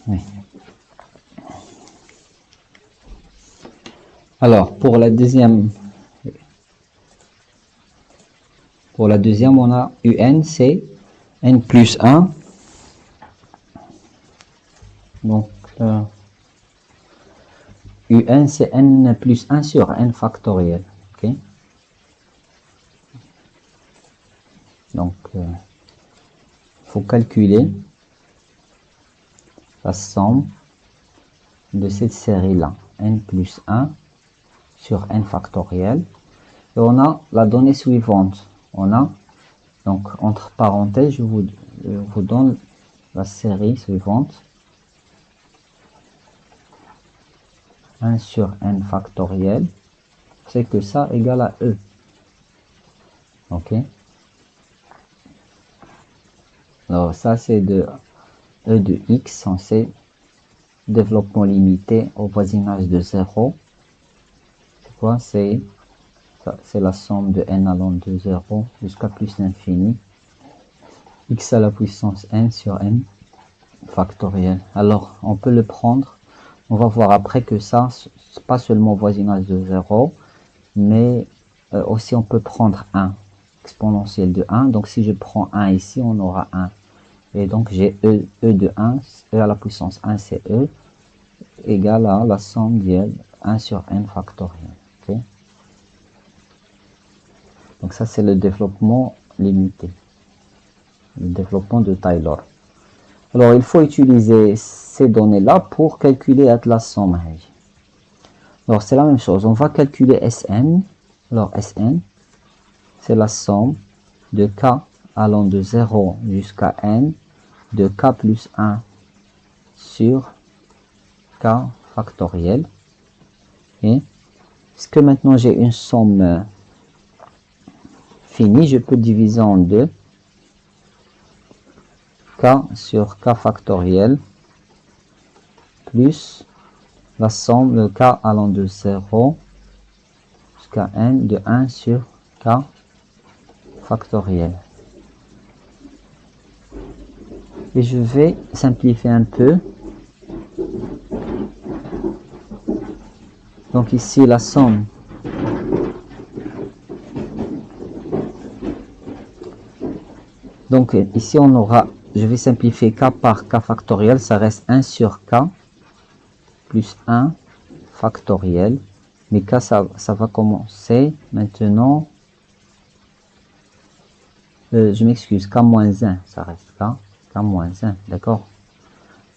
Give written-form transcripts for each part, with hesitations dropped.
Oui. Alors, pour la deuxième, on a UN, c'est n plus 1. Donc, UN, c'est n plus 1 sur n factoriel. Ok. Donc, faut calculer la somme de cette série-là, n plus 1 sur n factoriel. Et on a la donnée suivante. On a, donc, entre parenthèses, je vous donne la série suivante. 1 sur n factoriel, c'est que ça égale à E. Ok. Alors, ça, c'est de E de x, on sait, développement limité au voisinage de 0. C'est quoi? C'est la somme de n allant de 0 jusqu'à plus l'infini. X à la puissance n sur n factoriel. Alors, on peut le prendre. On va voir après que ça, c'est pas seulement voisinage de 0, mais aussi on peut prendre 1, exponentielle de 1. Donc, si je prends 1 ici, on aura 1. Et donc, j'ai E de 1, E à la puissance 1, c'est E, égale à la somme de 1 sur n factoriel. Okay. Donc, ça, c'est le développement limité, le développement de Taylor. Alors, il faut utiliser ces données-là pour calculer la somme. Alors, c'est la même chose. On va calculer Sn. Alors, Sn, c'est la somme de k allant de 0 jusqu'à n de k plus 1 sur k factoriel. Et puisque maintenant j'ai une somme finie, je peux diviser en deux. K sur k factoriel plus la somme de k allant de 0 jusqu'à n de 1 sur k factoriel. Et je vais simplifier un peu. Donc ici la somme donc ici on aura, je vais simplifier k par k factoriel, ça reste 1 sur k plus 1 factoriel. Mais k ça va commencer maintenant, je m'excuse, k moins 1, ça reste k moins 1, d'accord.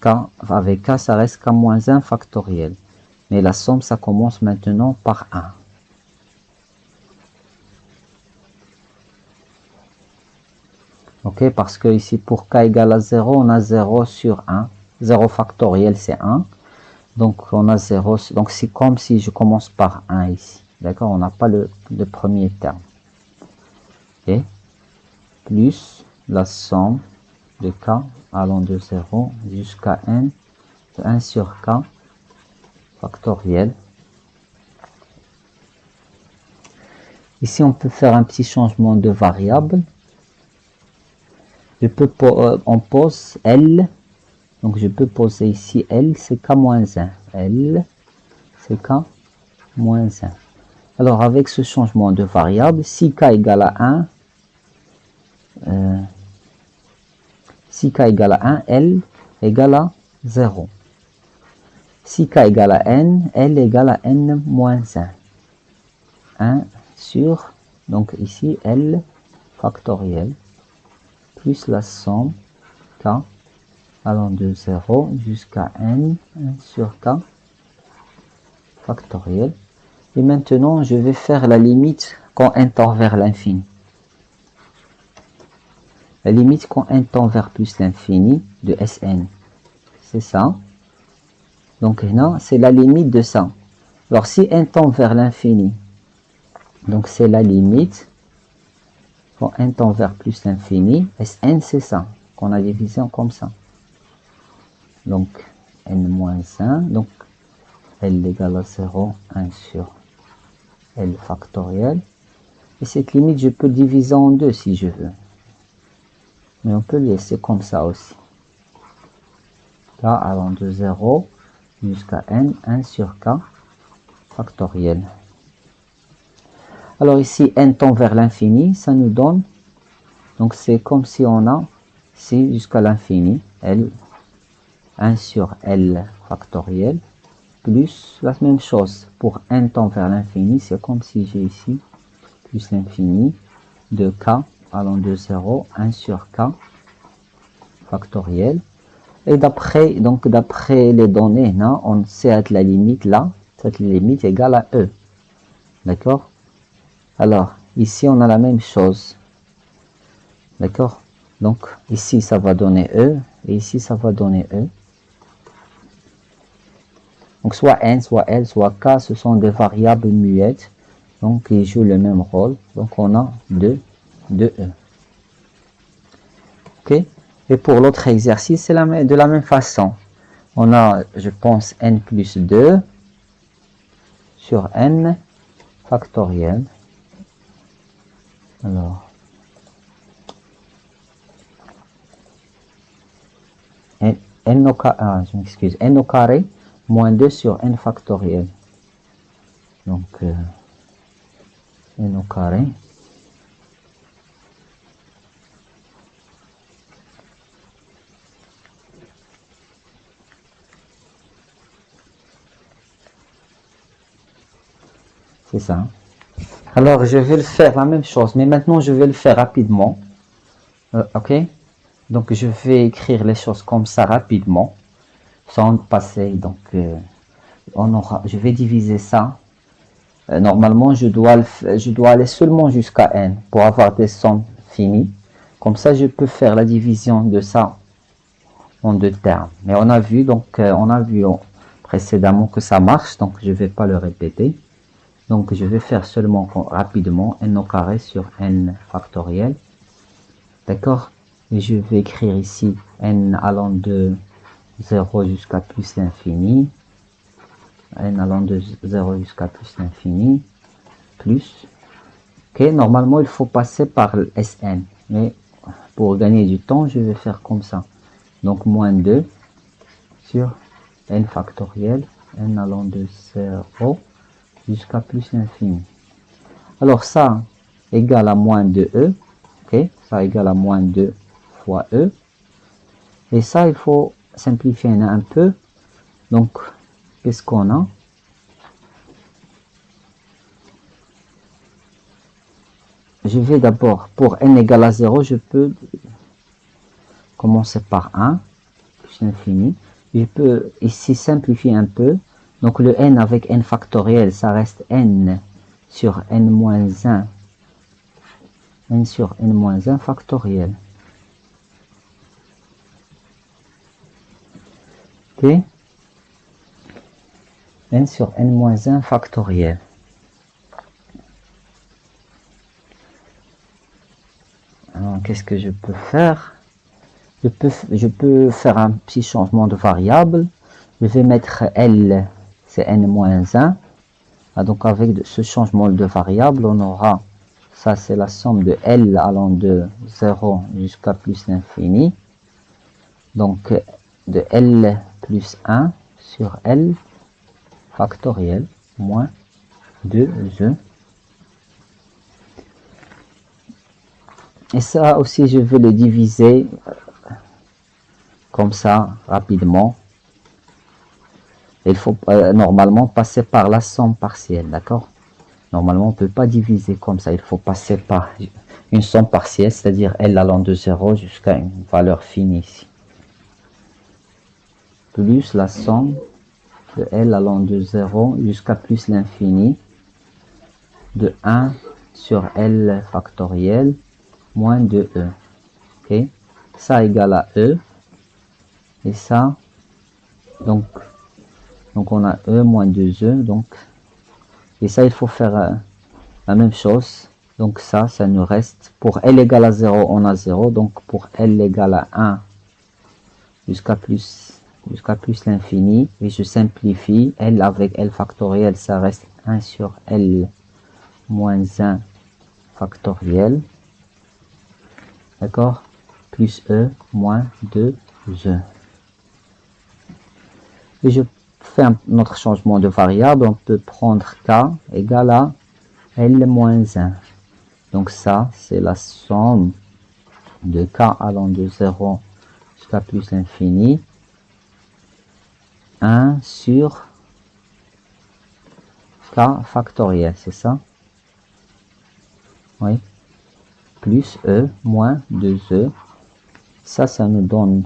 K avec k ça reste k moins 1 factoriel. Mais la somme ça commence maintenant par 1. Ok, parce que ici pour k égale à 0, on a 0 sur 1. 0 factoriel c'est 1. Donc on a 0. Donc c'est comme si je commence par 1 ici. D'accord, on n'a pas le premier terme. Et plus la somme de k allant de 0 jusqu'à n de 1 sur k factoriel. Ici on peut faire un petit changement de variable. On pose L, donc je peux poser ici L, c'est K-1, L, c'est K-1. Alors avec ce changement de variable, si K égale à 1, si K égale à 1, L égale à 0. Si K égale à N, L égale à N moins 1. 1 sur, donc ici L factoriel, plus la somme K allant de 0 jusqu'à n sur k factoriel. Et maintenant, je vais faire la limite quand n tend vers l'infini. La limite quand n tend vers plus l'infini de Sn. C'est ça. Donc là, c'est la limite de ça. Alors si n tend vers l'infini, donc c'est la limite quand n tend vers plus l'infini, Sn c'est ça, qu'on a divisé comme ça. Donc n-1, donc L égale à 0, 1 sur L factoriel. Et cette limite, je peux diviser en deux si je veux. Mais on peut laisser comme ça aussi. k allant de 0 jusqu'à n, 1 sur k factoriel. Alors ici, n tend vers l'infini, ça nous donne, donc c'est comme si on a ici jusqu'à l'infini, L, 1 sur L factoriel, plus la même chose, pour n tend vers l'infini, c'est comme si j'ai ici, plus l'infini, de k allant de 0, 1 sur k factoriel. Et d'après les données, là, on sait que la limite là, cette limite égale à E. D'accord? Alors, ici, on a la même chose. D'accord? Donc, ici, ça va donner E, et ici, ça va donner E. Donc, soit N, soit L, soit K, ce sont des variables muettes, donc ils jouent le même rôle. Donc, on a 2 E. Ok? Et pour l'autre exercice, c'est de la même façon. On a, je pense, N plus 2 sur N factoriel. Alors, n au carré, je m'excuse, n au carré moins 2 sur n factoriel. Donc, n au carré. C'est ça. Alors, je vais le faire la même chose, mais maintenant, je vais le faire rapidement. Ok? Donc, je vais écrire les choses comme ça rapidement, sans passer. Donc, je vais diviser ça. Normalement, je dois aller seulement jusqu'à n pour avoir des sommes finies. Comme ça, je peux faire la division de ça en 2 termes. Mais on a vu, précédemment que ça marche, donc je ne vais pas le répéter. Donc, je vais faire seulement rapidement n au carré sur n factoriel. D'accord? Et je vais écrire ici n allant de 0 jusqu'à plus l'infini. N allant de 0 jusqu'à plus l'infini. Plus. Ok, normalement, il faut passer par le Sn. Mais pour gagner du temps, je vais faire comme ça. Donc, moins 2 sur n factoriel. N allant de 0 jusqu'à plus l'infini. Alors, ça égale à moins 2e. Ok, ça égale à moins 2 fois e. Et ça, il faut simplifier un peu. Donc, qu'est-ce qu'on a? Je vais d'abord, pour n égale à 0, je peux commencer par 1, plus l'infini. Je peux ici simplifier un peu. Donc, le n avec n factoriel, ça reste n sur n moins 1. N sur n moins 1 factoriel. Ok? N sur n moins 1 factoriel. Alors, qu'est-ce que je peux faire? Je peux faire un petit changement de variable. Je vais mettre L, c'est n moins 1. Donc, avec ce changement de variable, on aura, ça c'est la somme de L allant de 0 jusqu'à plus l'infini. Donc, de L plus 1 sur L factoriel moins 2e. Et ça aussi, je vais le diviser comme ça, rapidement. Il faut normalement passer par la somme partielle, d'accord? Normalement, on ne peut pas diviser comme ça. Il faut passer par une somme partielle, c'est-à-dire L allant de 0 jusqu'à une valeur finie ici. Plus la somme de L allant de 0 jusqu'à plus l'infini de 1 sur L factoriel moins 2e. Ok? Ça égale à E. Et ça, donc on a E moins 2E. Donc, et ça, il faut faire la même chose. Donc ça nous reste, pour L égale à 0, on a 0. Donc pour L égale à 1 jusqu'à plus l'infini. Et je simplifie. L avec L factoriel, ça reste 1 sur L moins 1 factoriel. D'accord? Plus E moins 2E. Et je fais un autre changement de variable. On peut prendre k égale à L moins 1. Donc ça, c'est la somme de k allant de 0 jusqu'à plus l'infini. 1 sur k factoriel, c'est ça? Oui. Plus e moins 2e. Ça nous donne,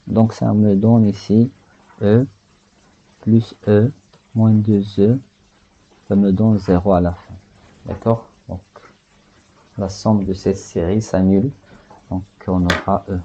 donc ça me donne ici e plus e moins 2e. Ça me donne 0 à la fin. D'accord? Donc la somme de cette série s'annule. Donc on aura e.